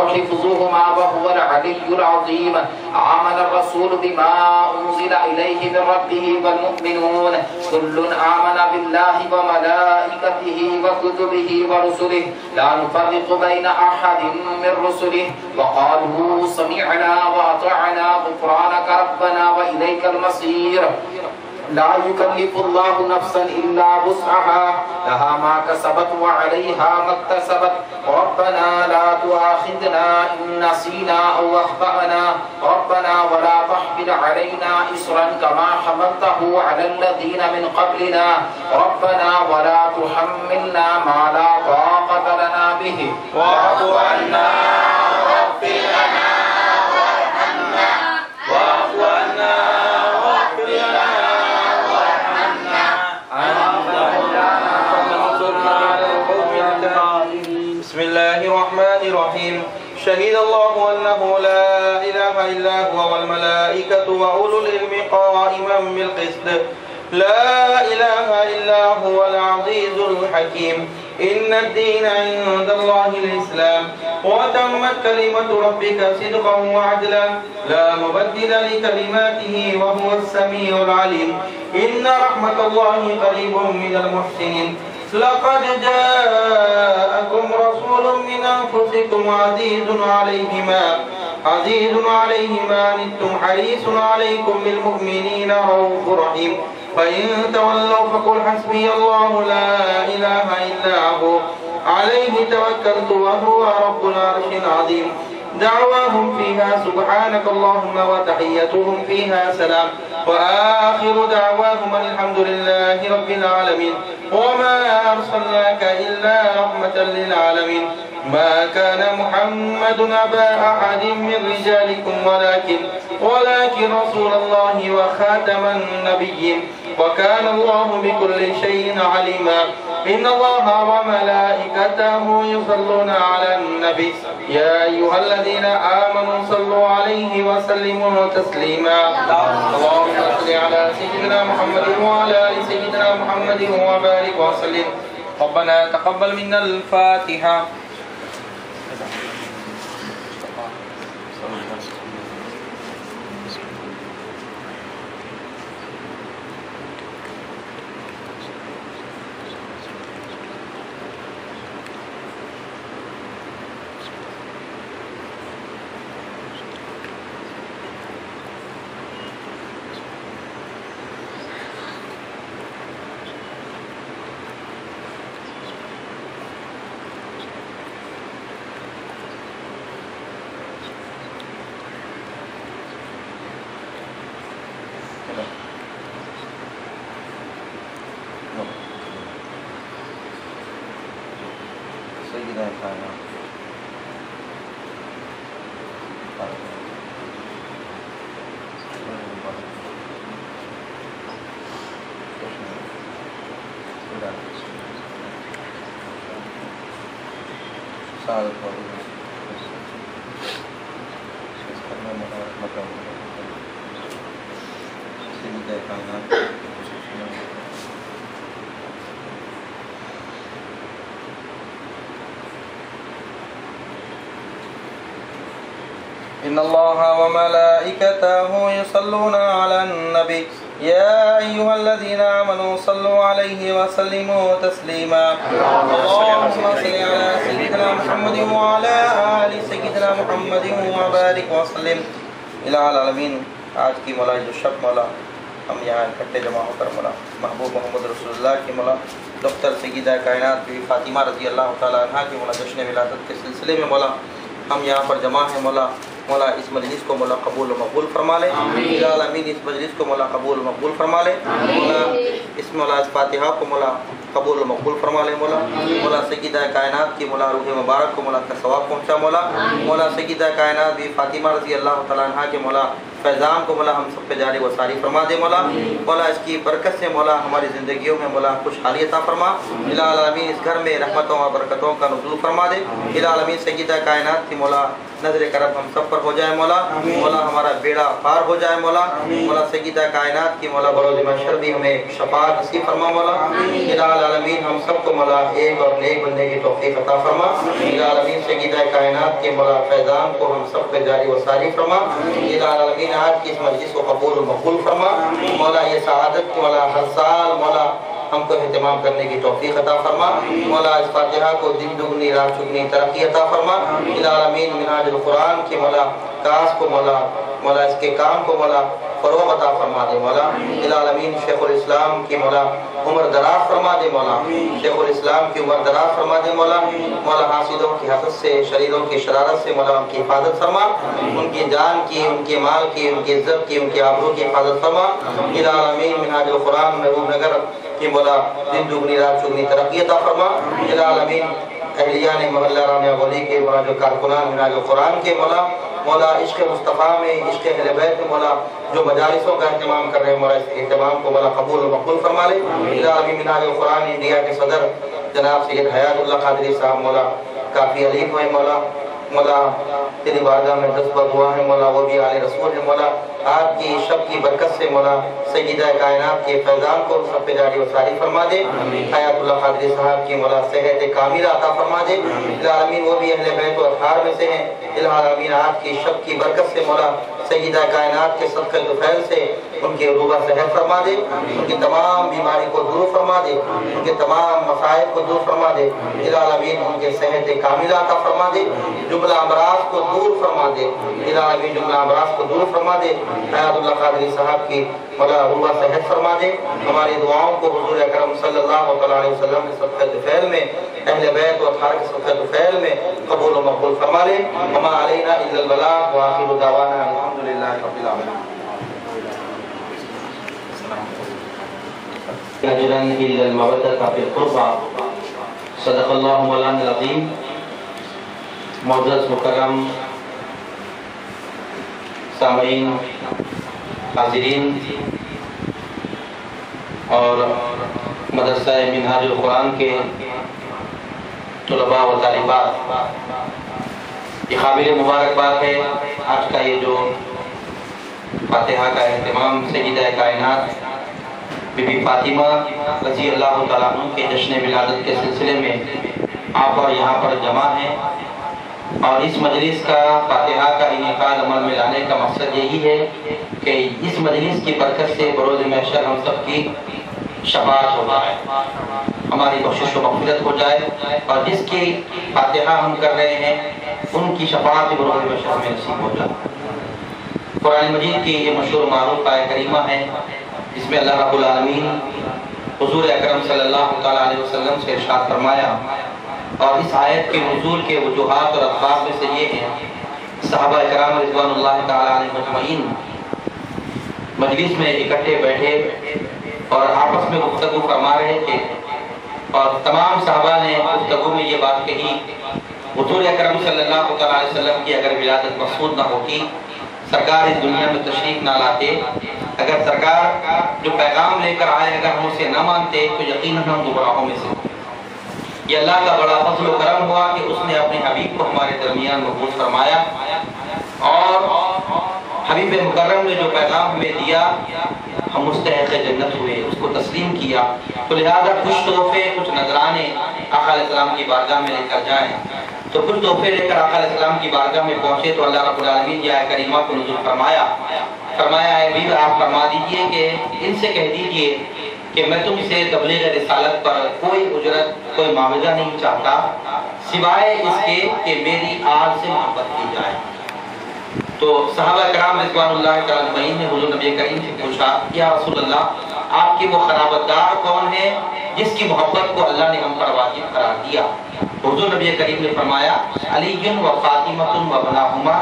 وحفظهما وهو العلي العظيم. آمن الرسول بما أنزل إليه من ربه والمؤمنون كل آمن بالله وملائكته وكتبه ورسله لا نفرق بين أحد من رسله وقالوا سمعنا وأطعنا غفرانك ربنا وإليك المصير. لا يكلف الله نفسا إلا وسعها لها ما كسبت وعليها ما اكتسبت ربنا لا تؤاخذنا إن نسينا أو أخطأنا ربنا ولا تحمل علينا إصرا كما حملته على الذين من قبلنا ربنا ولا تحملنا ما لا طاقة لنا به واعف عنا واغفر لنا وارحمنا واعف عنا واغفر لنا بسم الله الرحمن الرحيم. شهد الله أنه لا إله إلا هو والملائكة وأولو العلم قائما بالقسط لا إله إلا هو العزيز الحكيم. إن الدين عند الله الإسلام وتمت كلمة ربك صدقا وعدلا لا مبدل لكلماته وهو السميع العليم. إن رحمة الله قريب من المحسنين. لقد جاءكم رسول من أنفسكم عزيز عليه ما عنتم حريص عليكم بالمؤمنين رؤوف رحيم. فإن تولوا فقل حسبي الله لا إله إلا هو عليه توكلت وهو رب العرش العظيم. دعواهم فيها سبحانك اللهم وتحيتهم فيها سلام وآخر دعواهم الحمد لله رب العالمين. وما أرسلناك إلا رحمة للعالمين. ما كان محمد أبا أحد من رجالكم ولكن رسول الله وخاتم النبيين وكان الله بكل شيء عليما. إن الله وملائكته يصلون على النبي يا أيها الذين آمنوا صلوا عليه وسلموا تسليما. اللهم صل على سيدنا محمد وعلى آل سيدنا محمد وبارك وسلم. ربنا تقبل منا الفاتحة. إن الله وملائكته يصلون على النبي يا أيها الذين آمنوا صلوا عليه وسلموا تسليما. اللهم صل على سيدنا محمد وعلى آل سيدنا محمد وبارك وسلم إلى العالمين. آج کی مولا جو شب مولا ہم یہاں اکٹھے جمع ہو کر مولا محبوب محمد رسول اللہ کی مولا دختر سیدہ کائنات بی بی فاطمہ رضی اللہ تعالیٰ عنہ کی مولا جشن ولادت کے سلسلے میں مولا ہم یہاں پر جمع ہیں. مولا اس مجلس کو مولا قبول و مقبول فرما لے. العالمین اس مجلس کو مولا قبول و مقبول فرما لے. مولا اس فاتحہ کو مولا قبول و مقبول فرما لے. مولا سیدہ کائنات کی مولا روح مبارک کو مولا کا ثواب پہنچا. مولا سیدہ کائنات بی فاطمہ رضی اللہ تعالیٰ عنہ کے مولا فیضان کو مولا ہم سب پہ جاری و ساری فرما دے مولا. مولا اس کی برکت سے مولا ہماری زندگیوں میں مولا خوشحالی عطا فرما. الہ العالمین اس گھر میں رحمتوں اور برکتوں کا نزول فرما دے. الہ العالمین سیدہ کائنات کی مولا نظر کرم ہم سب پر ہو جائے مولا. مولا ہمارا بیڑا پار ہو جائے مولا. مولا سیدہ کائنات کی مولا بروز محشر بھی ہمیں شفاعت نصیب فرما مولا. الہ العالمین ہم سب کو مولا ایک اور نیک بننے کی توفیق عطا فرما. الہ العالمین سیدہ کائنات کے مولا فیضان کو ہم سب پہ جاری و ساری فرما. الہ العالمین آج کی اس مجلس کو قبول و مقبول فرما. مولا یہ سعادت کی مولا ہر سال مولا ہم کو اہتمام کرنے کی توفیق عطا فرما. مولا اس فاتحہ کو دن دگنی رات چگنی ترقی عطا فرما. الہ العالمین منہاج القرآن کی مولا کاس کو مولا اس کے کام کو مولا فروغ عطا فرما دے مولا. الہ العالمین شیخ الاسلام کی مولا عمر دراز فرما دے مولا. شیخ الاسلام کی عمر دراز فرما دے مولا. مولا حاسدوں کی حسد سے شریروں کی شرارت سے مولا ان کی حفاظت فرما. ان کی جان کی ان کے مال کی ان کی عزت کی ان کی آبرو کی حفاظت فرما. الہ العالمین منہاج القرآن محبوب نگر کی مولا دن دگنی رات چگنی ترقی عطا فرما. الہ العالمین اہلیان محلہ رامیا بولی کے مولا جو کارکنان منہاج القرآن کے مولا عشق مصطفیٰ میں عشق اہل بیت میں مولا جو مجالسوں کا اہتمام کر رہے ہیں مولا اس اہتمام کو مولا قبول و مقبول فرما لے. الہ العالمین منہاج القرآن انڈیا کے صدر جناب سید حیات اللہ قادری صاحب مولا کافی علیم ہوئے مولا تیری بارگاہ میں دستبر ہوا ہے مولا وہ بھی آل رسول ہے مولا. آپ کی شب کی برکت سے مولا سیدہ کائنات کے فیضان کو سب پہ جاری و ساری فرما دے. حیات اللہ قادری صاحب کی مولا صحت کاملہ عطا فرما دے. الہ العالمین وہ بھی اہل بیت و اطہار میں سے ہیں. الہ العالمین آپ کی شب کی برکت سے مولا سیدہ کائنات کے صدقہ طفیل سے ان کے روبہ صحت فرما دے. ان کی تمام بیماری کو دور فرما دے. ان کے تمام مصائب کو دور فرما دے. الہ العالمین ان کے صحت کاملہ عطا فرما دے. جملہ امراض کو دور فرما دے. الہ العالمین جملہ امراض کو دور فرما دے. حیات اللہ قادری صاحب کی مولا روبہ صحت فرما دے. ہماری دعاؤں کو حضور اکرم صلی اللہ علیہ وسلم کے صدقہ طفیل میں اہل بیت و اطہار کے صدقہ طفیل میں قبول و مقبول فرما لے. وما علینا الا البلاغ وآخر دعوانا الحمدللہ رب العالمین. اجرا الا المودۃ فی القربى صدق اللہ مولانا العظیم. معزز مکرم سامعین حاضرین اور مدرسہ منہاج القرآن کے طلباء و طالبات، یہ قابل مبارکباد ہے آج کا یہ جو فاتحہ کا اہتمام سیدہ کائنات بی بی فاطمہ رضی اللہ تعالیٰ عنہ کے جشن ولادت کے سلسلے میں آپ اور یہاں پر جمع ہیں. اور اس مجلس کا فاتحہ کا انعقاد عمل میں لانے کا مقصد یہی ہے کہ اس مجلس کی برکت سے بروز محشر ہم سب کی شفاعت ہو جائے، ہماری بخشش و مغفرت ہو جائے، اور جس کی فاتحہ ہم کر رہے ہیں ان کی شفاعت بروز محشر میں نصیب ہو جائے. قرآن مجید کی یہ مشہور معروف آیت کریمہ ہے جس میں اللہ رب العالمین حضور اکرم صلی اللہ علیہ وسلم سے ارشاد فرمایا، اور اس آیت کے نزول کے وجوہات اور اسباب میں سے یہ ہیں. صحابہ اکرام رضوان اللہ تعالی علیہ مجمعین مجلس میں اکٹھے بیٹھے اور آپس میں گفتگو فرما رہے تھے، اور تمام صحابہ نے گفتگو میں یہ بات کہی، حضور اکرم صلی اللہ علیہ وسلم کی اگر ولادت مقصود نہ ہوتی، سرکار اس دنیا میں تشریف نہ لاتے، اگر سرکار جو پیغام لے کر آئے اگر ہم اسے نہ مانتے تو یقیناً ہم گمراہوں میں سے. یہ اللہ کا بڑا فضل و کرم ہوا کہ اس نے اپنے حبیب کو ہمارے درمیان مبعوث فرمایا، اور حبیب مکرم نے جو پیغام ہمیں دیا ہم مستحق جنت ہوئے، اس کو تسلیم کیا. تو لہذا کچھ تحفے کچھ نذرانے آقا علیہ السلام کی بارگاہ میں لے کر جائیں. تو کچھ تحفے لے کر آقا علیہ السلام کی بارگاہ میں پہنچے تو اللہ رب العالمین یہ آیت کریمہ کو نزول فرمایا اے حبیب آپ فرما دیجئے کہ ان سے کہہ دیجئے کہ میں تم سے تبلیغ رسالت پر کوئی اجرت کوئی معاوضہ نہیں چاہتا سوائے اس کے کہ میری آل سے محبت کی جائے. تو صحابہ کرام رضوان اللہ تعالیٰ عنہ نے حضور نبی کریم سے پوچھا، یا رسول اللہ آپ کی وہ خرابتدار کون ہے جس کی محبت کو اللہ نے ہم پر واجب قرار دیا؟ حضور نبی کریم نے فرمایا، علی و فاطمہ و بناہما،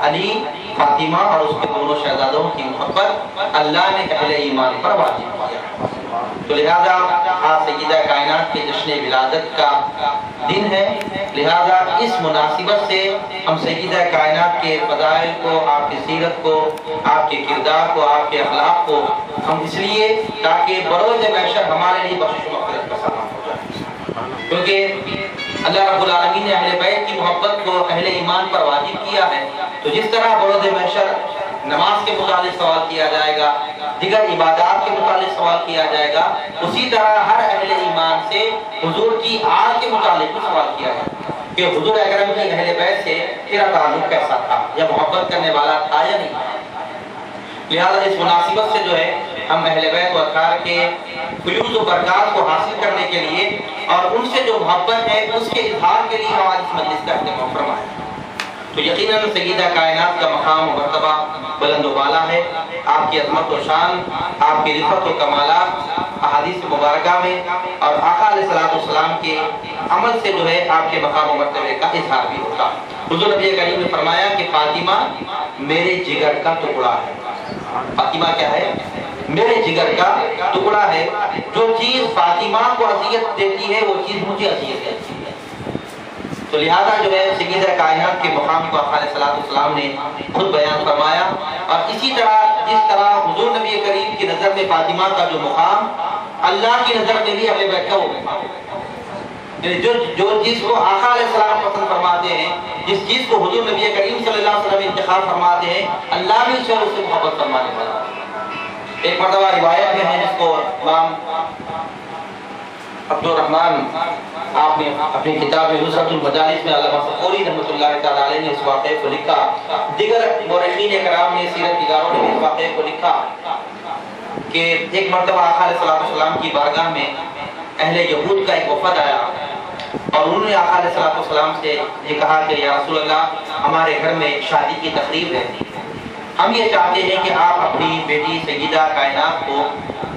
علی فاطمہ اور اس کے دونوں شہزادوں کی محبت اللہ نے اہل ایمان پر واجب کیا. تو لہذا سیدہ کائنات کے جشن ولادت کا دن ہے، لہذا اس مناسبت سے ہم سیدہ کائنات کے فضائل کو، آپ کی سیرت کو، آپ کے کردار کو، آپ کے اخلاق کو ہم اس لیے تاکہ بروز محشر ہمارے لیے بخشش و مغفرت کا سامان ہو جائے، کیونکہ اللہ رب العالمین نے اہل بیت کی محبت کو اہل ایمان پر واجب کیا ہے، تو جس طرح بروز محشر نماز کے متعلق سوال کیا جائے گا، دیگر عبادات کے متعلق سوال کیا جائے گا، اسی طرح ہر اہل ایمان سے حضور کی آل کے متعلق بھی سوال کیا گیا کہ حضور اکرم کی اہل بیت سے تیرا تعلق کیسا تھا، یا محبت کرنے والا تھا یا نہیں تھا۔ لہذا اس مناسبت سے جو ہے ہم اہل بیت و اطہار کے فیوز و برکات کو حاصل کرنے کے لیے اور ان سے جو محبت ہے اس کے اظہار کے لیے آج اس مجلس کا اہتمام فرمایا۔ تو یقیناً سیدہ کائنات کا مقام و مرتبہ بلند و بالا ہے، آپ کی عظمت و شان، آپ کی رفعت و کمالات احادیث مبارکہ میں اور آقا علیہ السلام کے عمل سے جو ہے آپ کے مقام و مرتبے کا اظہار بھی ہوتا۔ حضور نبی کریم نے فرمایا کہ فاطمہ میرے جگر کا ٹکڑا ہے۔ فاطمہ کیا ہے؟ میرے جگر کا ٹکڑا ہے، جو چیز فاطمہ کو اذیت دیتی ہے وہ چیز مجھے اذیت دیتی ہے۔ تو لہذا جو ہے سیدہ کائنات کے مقام کو آقا علیہ السلام نے خود بیان فرمایا، اور اسی طرح جس طرح حضور نبی کریم کی نظر میں فاطمہ کا جو مقام، اللہ کی نظر میں بھی اہل بیت کا وہ مقام، جو چیز کو آقا علیہ السلام پسند فرماتے ہیں، جس چیز کو حضور نبی کریم صلی اللہ علیہ وسلم انتخاب فرماتے ہیں، اللہ بھی اسے اس سے محبت فرمانے والا ہے۔ ایک مرتبہ روایت میں ہے جس کو امام عبد الرحمن آپ نے اپنی کتاب نصرت المجالس میں علامہ صفوری رحمۃ اللہ تعالی علیہ نے اس واقعے کو لکھا، دیگر مورخین کرام نے، سیرت نگاروں نے اس واقعے کو لکھا کہ ایک مرتبہ آقا علیہ السلام کی بارگاہ میں اہل یہود کا ایک وفد آیا، اور انہوں نے آقا علیہ السلام سے یہ کہا کہ یا رسول اللہ، ہمارے گھر میں شادی کی تقریب ہے، ہم یہ چاہتے ہیں کہ آپ اپنی بیٹی سیدہ کائنات کو،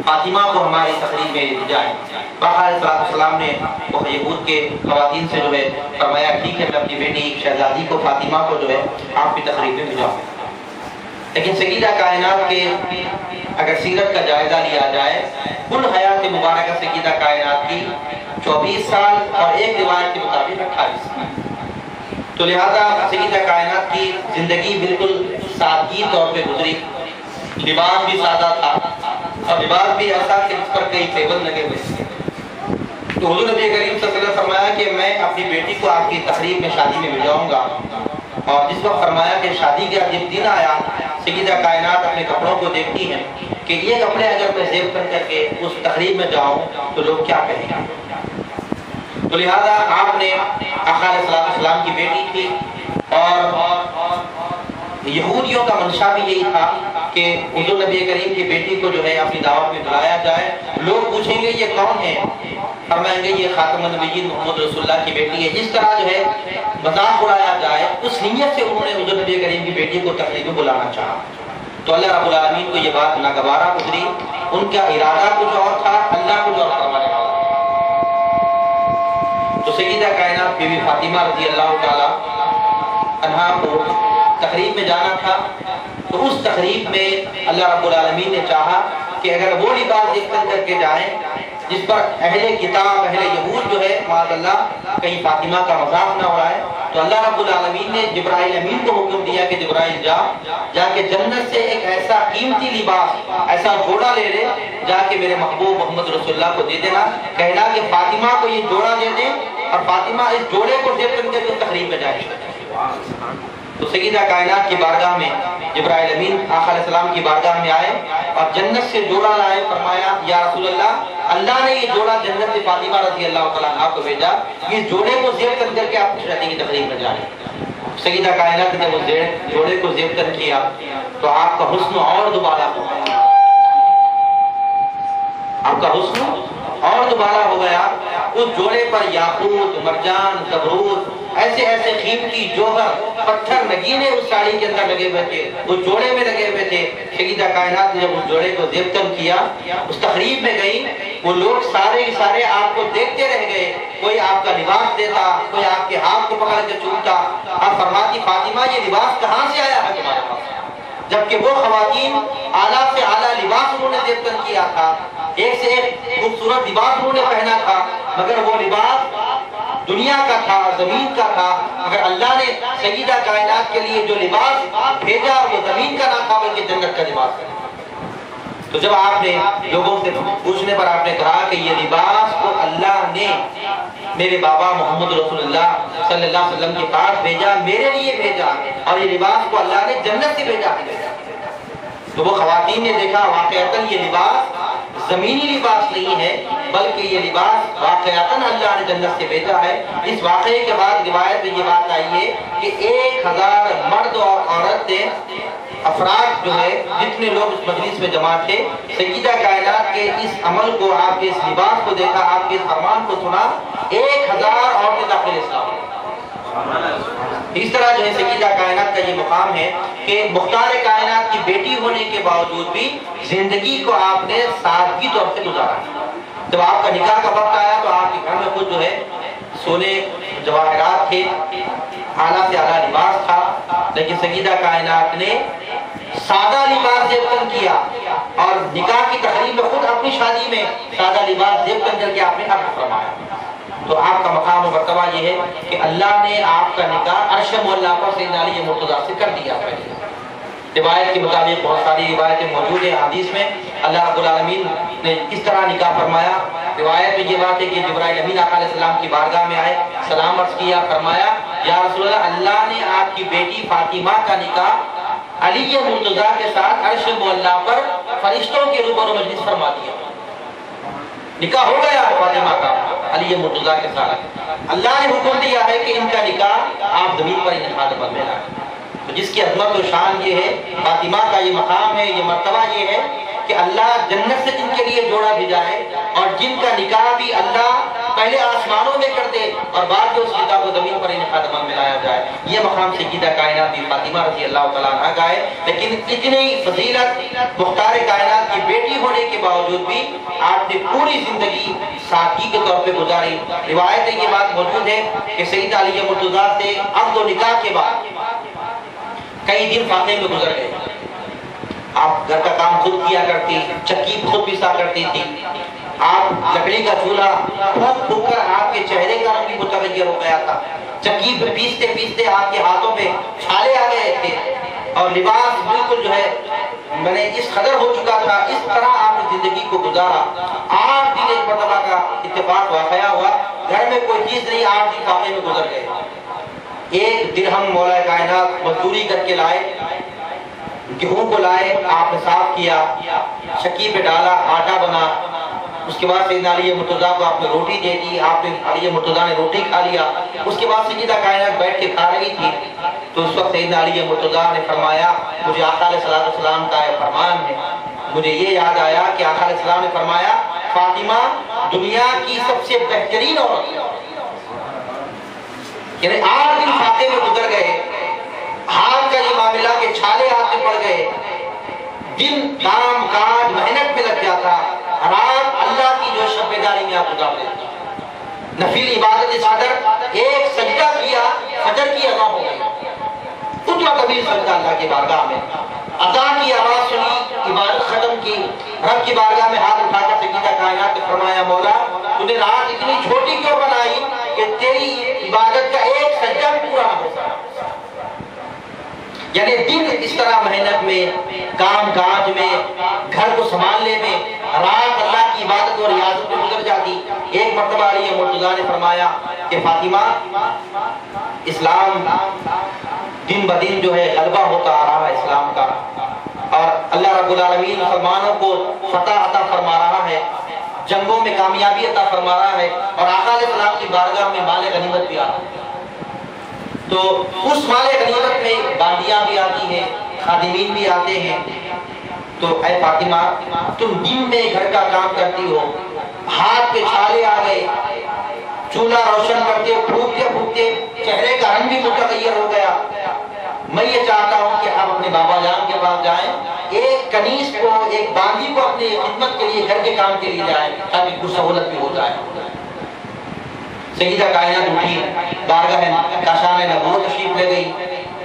فاطمہ کو ہماری تقریب میں لے جائیں۔ آقا علیہ السلام نے وہ یہود کے خواتین سے جو ہے فرمایا ٹھیک ہے، میں اپنی بیٹی شہزادی کو، فاطمہ کو جو ہے آپ کی تقریب میں بھیجاؤں۔ لیکن سیدہ کائنات کے اگر سیرت کا جائزہ لیا جائے، کل حیات مبارکہ سیدہ کائنات کی 24 سال اور ایک روایت کے مطابق 28 سال، تو لہذا سیدہ کائنات کی زندگی بالکل سادگی طور پہ گزری، لباس بھی سادہ تھا، اور لباس بھی ایسا کہ اس پر کئی پیبند لگے ہوئے تھے۔ تو حضور نبی کریم صلی اللہ علیہ وسلم نے فرمایا کہ میں اپنی بیٹی کو آپ کی تقریب میں، شادی میں بھیجاؤں گا، اور جس وقت فرمایا کہ شادی کا جب دن آیا، سیدہ کائنات اپنے کپڑوں کو دیکھتی ہیں کہ یہ کپڑے اگر میں زیب کر کر کے اس تقریب میں جاؤں تو لوگ کیا کہیں گے؟ تو لہذا آپ نے، آقا علیہ السلام کی بیٹی تھی، اور یہودیوں کا منشا بھی یہی تھا کہ حضور نبی کریم کی بیٹی کو جو ہے اپنی دعوت میں بلایا جائے، لوگ پوچھیں گے یہ کون ہے، فرمائیں گے یہ خاتم النبیین محمد رسول اللہ کی بیٹی ہے، جس طرح جو ہے مذاق اڑایا جائے، اس نیت سے انہوں نے حضور نبی کریم کی بیٹی کو تقریب میں بلانا چاہا۔ تو اللہ رب العالمین کو یہ بات ناگوارا گزری، ان کا ارادہ کچھ اور تھا، اللہ کچھ اور فرمانے والا۔ تو سیدہ کائنات بی بی فاطمہ رضی اللہ تعالی عنہا کو تقریب میں جانا تھا، تو اس تقریب میں اللہ رب العالمین نے چاہا کہ اگر وہ لباس دیکھ کر کے جائیں جس پر اہل کتاب، اہل یہود جو ہے معاذ اللہ کہیں فاطمہ کا مذاق نہ اڑائے، تو اللہ رب العالمین نے جبرائیل امین کو حکم دیا کہ جبرائیل جا کے جنت سے ایک ایسا قیمتی لباس، ایسا جوڑا لے لے، جا کے میرے محبوب محمد رسول اللہ کو دے دینا، کہنا کہ فاطمہ کو یہ جوڑا دے دیں، اور فاطمہ اس جوڑے کو زیب کر کے تقریب میں جائے۔ تو سیدہ کائنات کی بارگاہ میں جبرائیل امین آقا علیہ السلام کی بارگاہ میں آئے اور جنت سے جوڑا لائے، فرمایا یا رسول اللہ، اللہ نے یہ جوڑا جنت سے فاطمہ رضی اللہ تعالیٰ عنہا کو بھیجا، یہ جوڑے کو زیب کر کے آپ شادی کی تقریب میں جائیں۔ سیدہ کائنات نے وہ جوڑے کو زیب کر کیا تو آپ کا حسن اور دوبارہ ہو گیا، آپ کا حسن اور دوبارہ ہو گیا۔ اس جوڑے پر یاقوت، مرجان، زبرود، ایسے ایسے قیمتی جوہر، پتھر، نگینے اس ساڑی کے اندر لگے ہوئے تھے، اس جوڑے میں لگے ہوئے تھے۔ سیدہ کائنات نے جب اس جوڑے کو زیب کیا، اس تقریب میں گئی، وہ لوگ سارے آپ کو دیکھتے رہ گئے، کوئی آپ کا لباس دیتا، کوئی آپ کے ہاتھ کو پکڑ کے چومتا، اور فرماتی فاطمہ یہ لباس کہاں سے آیا ہے تمہارے پاس؟ جبکہ وہ خواتین اعلیٰ سے اعلیٰ لباس انہوں نے زیب کیا تھا، ایک سے ایک خوبصورت لباس انہوں نے پہنا تھا، مگر وہ لباس دنیا کا تھا، زمین کا تھا، مگر اللہ نے سیدہ کائنات کے لیے جو لباس بھیجا وہ زمین کا نہ تھا بلکہ جنت کا لباس ہے۔ تو جب آپ نے لوگوں سے پوچھنے پر آپ نے کہا کہ یہ لباس کو اللہ نے میرے بابا محمد رسول اللہ صلی اللہ علیہ وسلم کے پاس بھیجا، میرے لیے بھیجا، اور یہ لباس کو اللہ نے جنت سے بھیجا ہے، تو وہ خواتین نے دیکھا واقعتاً یہ لباس زمینی لباس نہیں ہے بلکہ یہ لباس واقعتاً اللہ نے جنت سے بھیجا ہے۔ اس واقعے کے بعد روایت میں یہ بات آئی ہے کہ 1000 مرد اور عورت نے افراد جو ہے جتنے لوگ اس مجلس میں جمع تھے سیدہ کائنات کے اس عمل کو، آپ کے اس لباس کو دیکھا، آپ کے اس فرمان کو سنا، 1000 عورتیں داخل اسلام۔ اس طرح جو ہے سیدہ کائنات کا یہ مقام ہے کہ مختار کائنات کی بیٹی ہونے کے باوجود بھی زندگی کو آپ نے سادگی طور سے گزارا۔ جب آپ کا نکاح کا وقت آیا تو آپ کے گھر میں خود جو ہے سونے جواہرات تھے، اعلیٰ سے اعلیٰ لباس تھا، لیکن سیدہ کائنات نے سادہ لباس زیب تن کیا اور نکاح کی تقریب میں خود اپنی شادی میں سادہ لباس زیب تن کر کے آپ نے عقد فرمایا۔ تو آپ کا مقام و مرتبہ یہ ہے کہ اللہ نے آپ کا نکاح عرش مولا پر سیدنا علی مرتضیٰ سے کر دیا ہے۔ روایت کے مطابق بہت ساری روایتیں موجود ہیں حدیث میں، اللہ رب العالمین نے اس طرح نکاح فرمایا۔ روایت میں یہ بات ہے کہ جبرائیل امین آقا علیہ السلام کی بارگاہ میں آئے، سلام عرض کیا، فرمایا یا رسول اللہ، اللہ نے آپ کی بیٹی فاطمہ کا نکاح علی مرتضیٰ کے ساتھ عرش مولا پر فرشتوں کے روبرو مجلس فرما دیا۔ نکاح ہو گیا فاطمہ کا علی مرتضیٰ کے ساتھ، اللہ نے حکم دیا ہے کہ ان کا نکاح آپ زمین پر انتخاب پر میں لائیں۔ تو جس کی عظمت و شان یہ ہے، فاطمہ کا یہ مقام ہے، یہ مرتبہ یہ ہے کہ اللہ جنت سے جن کے لیے جوڑا بھیجا ہے اور جن کا نکاح بھی اللہ پہلے آسمانوں میں کر دے اور بعد میں اس نکاح کو زمین پر انتخاب میں لایا جائے، یہ مقام سیدہ کائنات بی فاطمہ رضی اللہ تعالیٰ عنہ کا ہے۔ لیکن اتنی فضیلت مختار کائنات کی بیٹی ہونے کے باوجود بھی آپ نے پوری زندگی سادگی کے طور پہ گزاری۔ روایت میں یہ بات موجود ہے کہ سیدہ علی مرتضیٰ سے عقد و نکاح کے بعد کئی دن فاقے میں گزر گئے۔ آپ گھر کا کام خود کیا کرتی، چکی خود پیسا کرتی تھی، آپ لکڑی کا چولہا پھونک پھونک کر آپ کے چہرے کا رنگ بھی متغیر ہو گیا تھا، چکی پہ پیستے پیستے آپ کے ہاتھوں میں چھالے آ گئے تھے اور لباس بالکل جو ہے میں نے اس قدر ہو چکا تھا۔ اس طرح آپ نے زندگی کو گزارا۔ 8 دن ایک مرتبہ کا اتفاق واقعہ ہوا، گھر میں کوئی چیز نہیں، 8 دن فاقے میں گزر گئے۔ 1 درہم مولا کائنات مزدوری کر کے لائے، گیہوں کو لائے، آپ نے صاف کیا، چکی پہ ڈالا، آٹا بنا، اس کے بعد سیدنا علی مرتضیٰ کو آپ نے روٹی دے دی، آپ نے علی مرتضیٰ نے روٹی کھا لیا۔ اس کے بعد سیدہ کائنات بیٹھ کے کھا رہی تھی تو اس وقت سیدنا علی مرتضیٰ نے فرمایا، مجھے آقا علیہ السلام کا یہ فرمان ہے، مجھے یہ یاد آیا کہ آقا علیہ السلام نے فرمایا فاطمہ دنیا کی سب سے بہترین عورت ہے۔ یعنی 8 دن فاقے میں گزر گئے، ہاتھ کا یہ معاملہ کہ چھالے ہاتھ میں پڑ گئے، دن کام کاج محنت میں لگ جاتا، رات اللہ کی جو شب بیداری میں آپ گزار دیتے، نفل عبادت اس قدر، ایک سجدہ کیا فجر کی اذان ہو گئی، اتنا طویل سجدہ اللہ کی بارگاہ میں، اذان کی آواز سنی، عبادت ختم کی، رب کی بارگاہ میں ہاتھ اٹھا کر سیدہ کائنات نے فرمایا مولا تو نے رات اتنی چھوٹی کیوں بنائی کہ تیری عبادت کا ایک سجدہ بھی پورا نہ ہو سکا۔ یعنی دن اس طرح محنت میں، کام کاج میں، گھر کو سنبھالنے میں، رات اللہ کی عبادت اور ریاضت میں گزر جاتی۔ ایک مرتبہ علی مرتضیٰ نے فرمایا کہ فاطمہ اسلام دن بدن جو ہے غلبہ ہوتا آ رہا ہے اسلام کا، اور اللہ رب العالمین مسلمانوں کو فتح عطا فرما رہا ہے، جنگوں میں کامیابی عطا فرما رہا ہے، اور آقا علیہ السلام کی بارگاہ میں مال غنیمت بھی آتا ہے۔ تو اس مال غنیمت میں باندیاں بھی آتی ہیں، خادمین بھی آتے ہیں۔ تو اے فاطمہ تم دن میں گھر کا کام کرتی ہو، ہاتھ پہ چھالے آ گئے، چولہا روشن کرتے پھونکتے پھونکتے چہرے کا رنگ بھی متغیر ہو گیا، میں یہ چاہتا ہوں کہ آپ اپنے بابا جان کے پاس جائیں، ایک کنیز کو، ایک باندی کو اپنی خدمت کے لیے، گھر کے کام کے لیے جائیں تاکہ کچھ سہولت بھی ہو جائے۔ سیدہ کائنات اٹھی، بارگاہ کاشان نبوت تشریف لے گئی،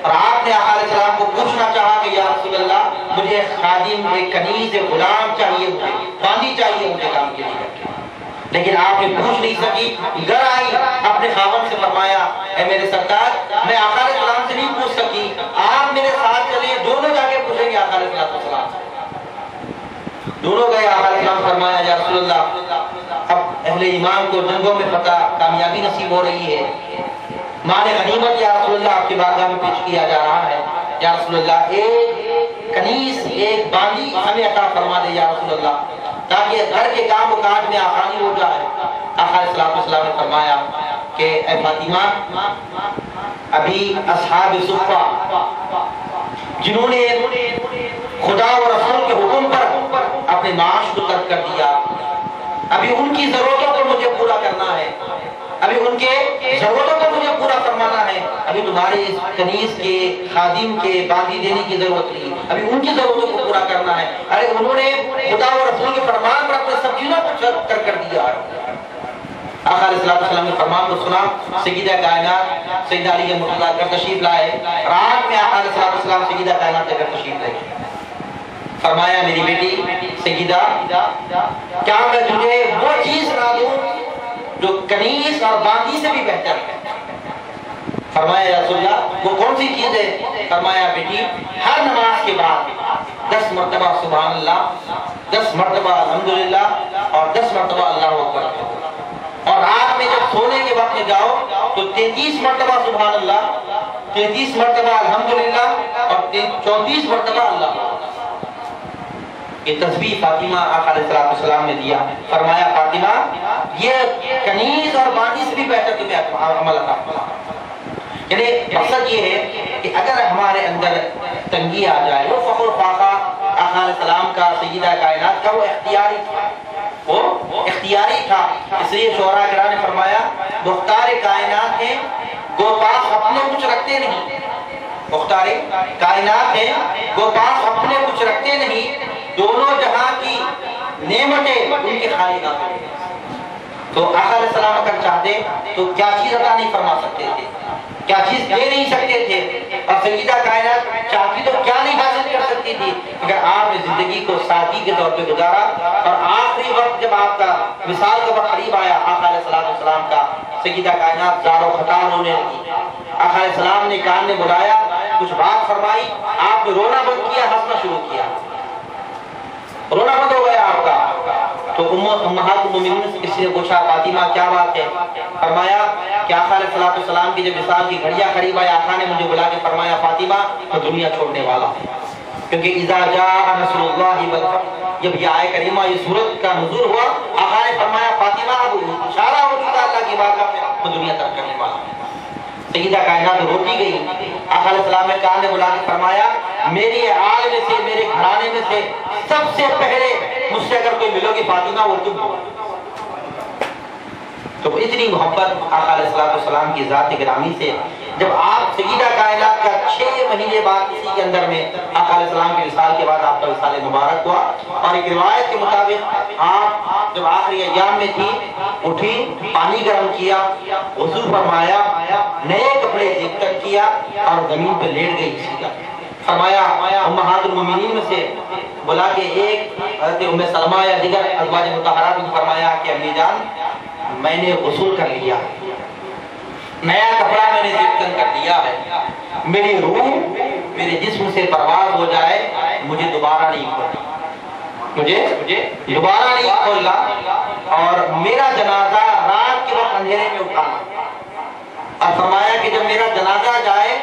اور آپ نے آقا علیہ السلام کو پوچھنا چاہا کہ یا رسول اللہ مجھے خادم، ایک کنیز، ایک غلام چاہیے، مجھے باندی چاہیے مجھے کام کے لیے۔ لیکن آپ نے پوچھ نہیں سکی، گھر آئی اپنے خاوند سے فرمایا اے میرے سرکار میں آقا علیہ السلام سے نہیں پوچھ سکی، آپ میرے ساتھ چلیں، دونوں جا کے پوچھیں گے آقا علیہ السلام سے۔ دونوں گئے، آقا علیہ السلام فرمایا یا رسول اللہ اب اہل ایمان کو جنگوں میں فتح کامیابی نصیب ہو رہی ہے، مال غنیمت یا رسول اللہ آپ کی بارگاہ میں پیش کیا جا رہا ہے، یا رسول اللہ ایک کنیز ایک باندی ہمیں عطا فرما دے یا رسول اللہ، تاکہ گھر کے کام و کاج میں آسانی ہو جائے۔ آقا علیہ السلام نے فرمایا کہ اے فاطمہ ابھی اصحاب صفہ جنہوں نے خدا و رسول کے حکم پر اپنے معاش کو ترک کر دیا، ابھی ان کی ضرورتوں کو مجھے پورا کرنا ہے، ابھی ان کے ضرورتوں کو مجھے پورا فرمانا ہے، ابھی تمہارے اس کنیز کے خادم کے باندھی دینے کی ضرورت نہیں، ابھی ان کی ضرورتوں کو پورا کرنا ہے۔ ارے انہوں نے خدا و رسول کے فرمان پر اپنے سب چیزوں کو ترک کر دیا۔ آقا علیہ السلام نے فرمان کو سنا، سیدہ کائنات سیدہ علی مرتضیٰ گھر تشریف لائے، رات میں آقا علیہ السلام سیدہ کائنات کے گھر تشریف لائے، فرمایا میری بیٹی سیدہ کیا میں تجھے وہ چیز نہ دوں جو کنیز اور باندی سے بھی بہتر ہے؟ فرمایا یا رسول اللہ وہ کون سی چیز ہے؟ فرمایا بیٹی ہر نماز کے بعد 10 مرتبہ سبحان اللہ، 10 مرتبہ الحمدللہ اور 10 مرتبہ اللہ اکبر، اور رات میں جب سونے کے وقت میں جاؤ تو 33 مرتبہ سبحان اللہ، 33 مرتبہ الحمدللہ اور 34 مرتبہ اللہ۔ یہ تسبیح فاطمہ آقا علیہ السلام نے دیا، فرمایا فاطمہ یہ کنیز اور باندی سے بھی بہتر تمہیں عمل عطا فرما۔ یعنی مقصد یہ ہے کہ اگر ہمارے اندر تنگی آ جائے، وہ فخر و فاقہ آقا علیہ السلام کا سیدہ کائنات کا وہ اختیاری تھا، وہ اختیاری تھا، اس لیے شعراء کرام نے فرمایا مختار کائنات ہیں گو پاس اپنے کچھ رکھتے نہیں، مختار کائنات ہیں گو پاس اپنے کچھ رکھتے نہیں، دونوں جہاں کی نعمتیں ان کے خالق ہیں۔ تو آقا علیہ السلام اگر چاہتے تو کیا چیز عطا نہیں فرما سکتے تھے، کیا چیز دے نہیں سکتے تھے، اور سیدہ کائنات چاہتی تو کیا نہیں حاصل کر سکتی تھی، اگر آپ نے زندگی کو سادگی کے طور پہ گزارا، اور آخری وقت جب آپ کا وصال کا وقت قریب آیا آقا علیہ السلام کا، سیدہ کائنات زار و خطار ہونے لگی، آقا علیہ السلام نے کان نے بلایا، کچھ بات فرمائی، آپ نے رونا بند کیا، ہنسنا شروع کیا، رونا بند ہو گیا آپ کا۔ تو امہات المومنین سے کسی نے پوچھا فاطمہ کیا بات ہے؟ فرمایا کہ آقا علیہ السلام کی جب وصال کی گھڑیاں قریب آئی، آقا نے مجھے بلا کے فرمایا فاطمہ تو دنیا چھوڑنے والا ہے، کیونکہ اذا جاء نصر اللہ والفتح، جب یہ آیت کریمہ یہ سورت کا نزول ہوا، آقا نے فرمایا فاطمہ اب اشارہ ہو چکا اللہ کی بارگاہ میں، وہ دنیا ترک کرنے والا ہے۔ سیدہ کائنات روتی گئی، آقا علیہ السلام نے کان نے بلا کے فرمایا میری آل میں سے، میرے گھرانے میں سے سب سے پہلے مجھ سے اگر کوئی ملو گی فاطمہ وہ تم ہو۔ تو اتنی محبت آقا علیہ السلام کی ذات گرامی سے، جب آپ سیدہ کائنات کا 6 مہینے بعد اسی کے اندر میں آقا علیہ السلام کے وصال کے بعد آپ کا وصال مبارک ہوا، اور ایک روایت کے مطابق آپ جب آخری ایام میں تھی اٹھی، پانی گرم کیا، وضو فرمایا، نئے کپڑے دیکھ کر کیا اور زمین پہ لیٹ گئی سیدھا۔ فرمایا امہات المومنین میں سے بلا کے ایک حضرت ام سلمہ یا دیگر ازواج مطہرات نے فرمایا کہ امی جان میں نے غسل کر لیا، نیا کپڑا میں نے زبطن کر دیا ہے، میری روح میرے جسم سے پرواز ہو جائے، مجھے دوبارہ نہیں کھولنا، مجھے دوبارہ نہیں کھولنا، اور میرا جنازہ رات کے وقت اندھیرے میں اٹھانا۔ اور فرمایا کہ جب میرا جنازہ جائے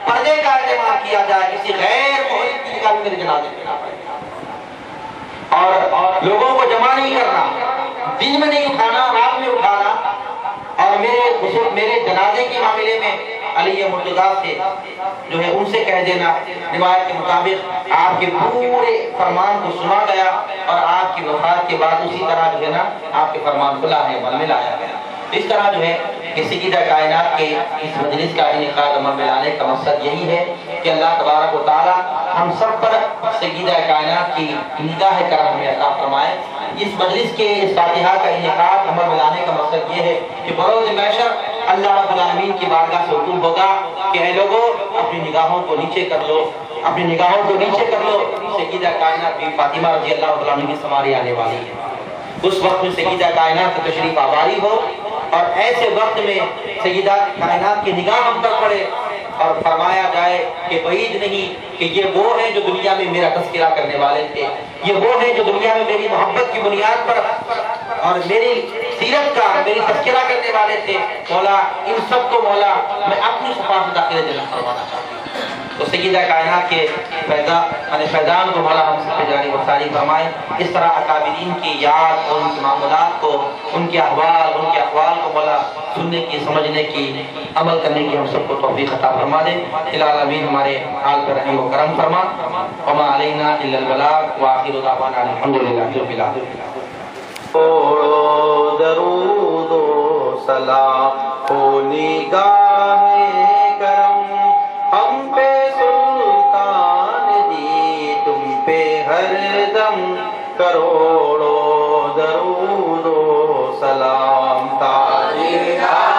پردے کا اہتمام کیا جائے، کسی غیر محرم کی نگاہ میں میرے جنازے پہ نہ پڑے، اور لوگوں کو جمع نہیں کرنا، دن میں نہیں اٹھانا، رات میں اٹھانا، اور میرے جنازے کے معاملے میں علی مرتضیٰ سے جو ہے ان سے کہہ دینا، روایت کے مطابق آپ کے پورے فرمان کو سنا گیا، اور آپ کی وفات کے بعد اسی طرح جو ہے نا آپ کے فرمان کو لانے عمل میں لایا گیا۔ اس طرح جو ہے کہ سیدہ کائنات کے اس مجلس کا انعقاد عمل میں لانے کا مقصد یہی ہے کہ اللہ تبارک و تعالی ہم سب پر سیدہ کائنات کی نگاہ کرم ہمیں عطا فرمائے۔ اس مجلس کے اس فاتحہ کا انعقاد عمل میں لانے کا مقصد یہ ہے کہ بروز محشر اللہ رب العالمین کی بارگاہ سے حکم ہوگا کہ اے لوگوں اپنی نگاہوں کو نیچے کر لو، اپنی نگاہوں کو نیچے کر لو، سیدہ کائنات بی فاطمہ رضی اللہ عنہا کی سماری آنے والی ہے۔ اس وقت میں سیدہ کائنات کی تشریف آوری ہو اور ایسے وقت میں سیدہ کائنات کی نگاہ ہم پر پڑے اور فرمایا جائے کہ بعید نہیں کہ یہ وہ ہیں جو دنیا میں میرا تذکرہ کرنے والے تھے، یہ وہ ہیں جو دنیا میں میری محبت کی بنیاد پر اور میری سیرت کا میری تذکرہ کرنے والے تھے۔ مولا ان سب کو مولا میں اپنی صفات سے داخل جنت فرمانا چاہتا ہوں۔ تو سیدہ کائنات کے فیضان کو مولا ہم سب پہ جاری و ساری فرمائے۔ اس طرح اکابرین کی یاد اور ان کے معاملات کو، ان کے احوال، ان کے اقوال کو مولا سننے کی، سمجھنے کی، عمل کرنے کی ہم سب کو توفیق عطا فرما دے۔ العالمین ہمارے حال پر رحم و کرم فرما۔ وما علینا الا البلاغ وآخر دعوانا الحمدللہ رب العالمین۔ درود و سلام ہو نگاہ کرم ہم پہ سلطان دی، تم پہ ہر دم کروڑوں درود و سلام تاجدار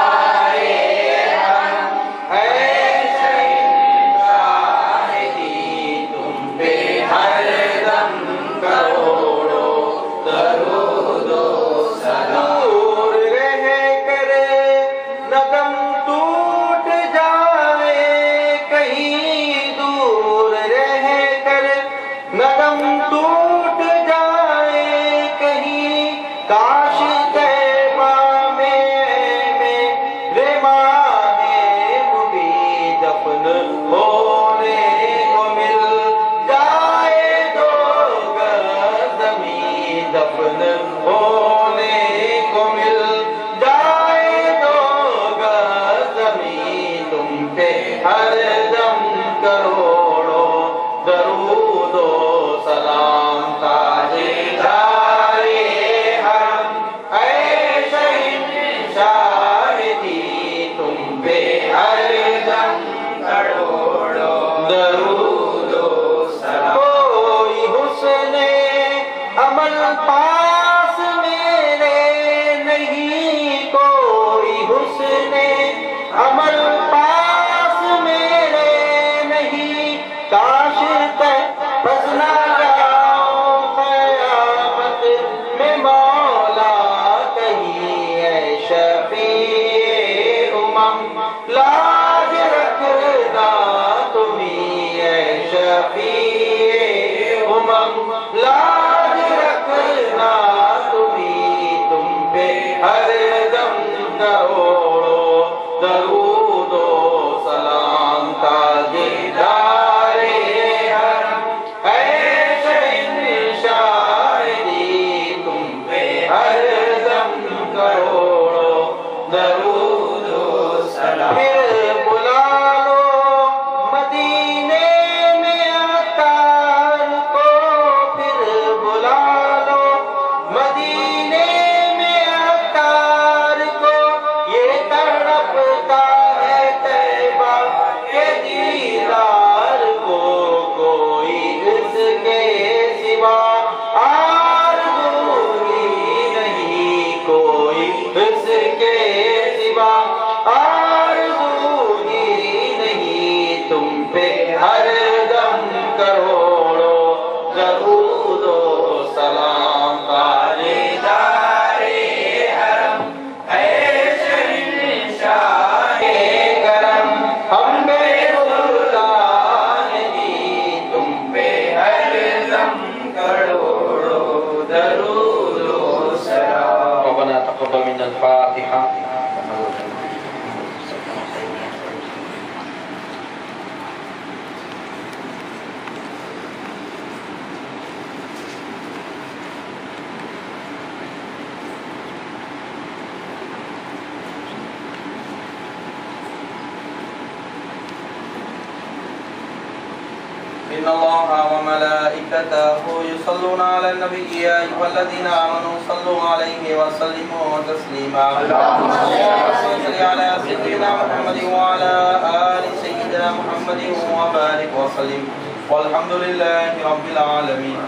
إن الله وملائكته يصلون على النبي يا أيها الذين آمنوا صلوا عليه وسلموا تسليما اللهم صل على سيدنا محمد وعلى آل سيدنا محمد وبارك وسلم والحمد لله رب العالمين.